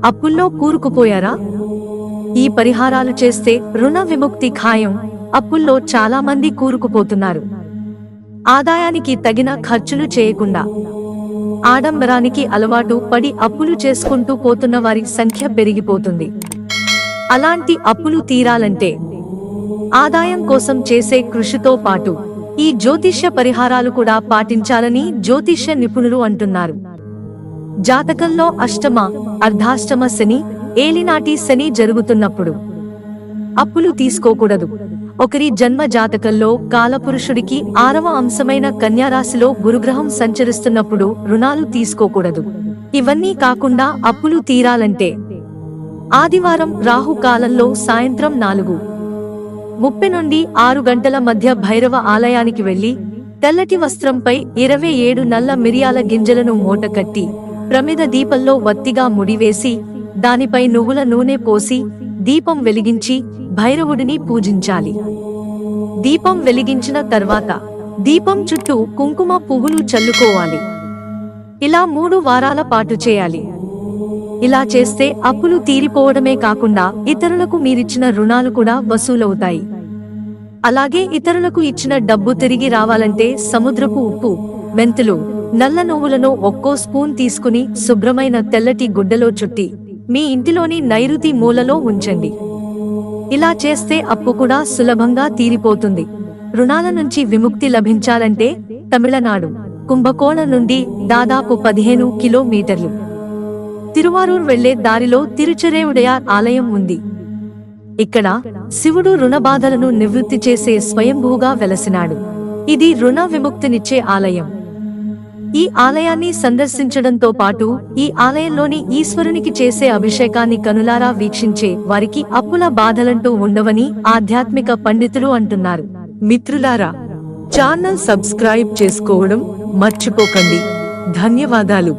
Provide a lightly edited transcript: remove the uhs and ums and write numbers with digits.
అప్పుల్లో కూరుకుపోయారా? ఈ పరిహారాలు చేస్తే రుణ విముక్తి ఖాయం. అప్పుల్లో చాలా మంది కూరుకుపోతున్నారు. ఆదాయానికి తగిన ఖర్చులు చేయకుండా ఆడంబరానికి అలవాటు పడి అప్పులు చేసుకుంటూ పోతున్న వారి సంఖ్య పెరిగిపోతుంది. అలాంటి అప్పులు తీరాలంటే ఆదాయం కోసం చేసే కృషితో పాటు ఈ జ్యోతిష్య పరిహారాలు కూడా పాటించాలని జ్యోతిష్య నిపుణులు అంటున్నారు. జాతకంలో అష్టమ, అర్ధాష్టమ శని, ఏలినాటి శని జరుగుతున్నప్పుడు అప్పులు తీసుకోకూడదు. ఒకరి జన్మ జాతకంలో కాలపురుషుడికి 6వ అంశమైన కన్యారాశిలో గురుగ్రహం సంచరిస్తున్నప్పుడు రుణాలు తీసుకోకూడదు. ఇవన్నీ కాకుండా అప్పులు తీరాలంటే ఆదివారం రాహుకాలంలో సాయంత్రం 4:30 నుండి 6 గంటల మధ్య భైరవ ఆలయానికి వెళ్లి తెల్లటి వస్త్రంపై 27 నల్ల మిరియాల గింజలను మూట కట్టి ప్రమిద దీపంలో వత్తిగా ముడివేసి దానిపై నువ్వుల నూనె పోసి దీపం వెలిగించి భైరవుడిని పూజించాలి. దీపం వెలిగించిన తర్వాత దీపం చుట్టూ కుంకుమ పువ్వులు చల్లుకోవాలి. ఇలా 3 వారాల పాటు చేయాలి. ఇలా చేస్తే అప్పులు తీరిపోవడమే కాకుండా ఇతరులకు మీరిచ్చిన రుణాలు కూడా వసూలవుతాయి. అలాగే ఇతరులకు ఇచ్చిన డబ్బు తిరిగి రావాలంటే సముద్రపు ఉప్పు, మెంతులు, నల్ల నువ్వులను ఒక్కో స్పూన్ తీసుకుని శుభ్రమైన తెల్లటి గుడ్డలో చుట్టి మీ ఇంటిలోని నైరుతి మూలలో ఉంచండి. ఇలా చేస్తే అప్పు కూడా సులభంగా తీరిపోతుంది. రుణాల నుంచి విముక్తి లభించాలంటే తమిళనాడు కుంభకోణం నుండి దాదాపు 15 కిలోమీటర్లు తిరువారూర్ వెళ్లే దారిలో తిరుచెరేవుడయార్ ఆలయం ఉంది. ఇక్కడ శివుడు రుణబాధలను నివృత్తి చేసే స్వయంభూగా వెలసినాడు. ఇది రుణ విముక్తినిచ్చే ఆలయం. ఈ ఆలయాన్ని సందర్శించడంతో పాటు ఈ ఆలయంలోని ఈశ్వరునికి చేసే అభిషేకాన్ని కనులారా వీక్షించే వారికి అప్పుల బాధలంటూ ఉండవని ఆధ్యాత్మిక పండితులు అంటున్నారు. మిత్రులారా, ఛానల్ సబ్స్క్రైబ్ చేసుకోవడం మర్చిపోకండి. ధన్యవాదాలు.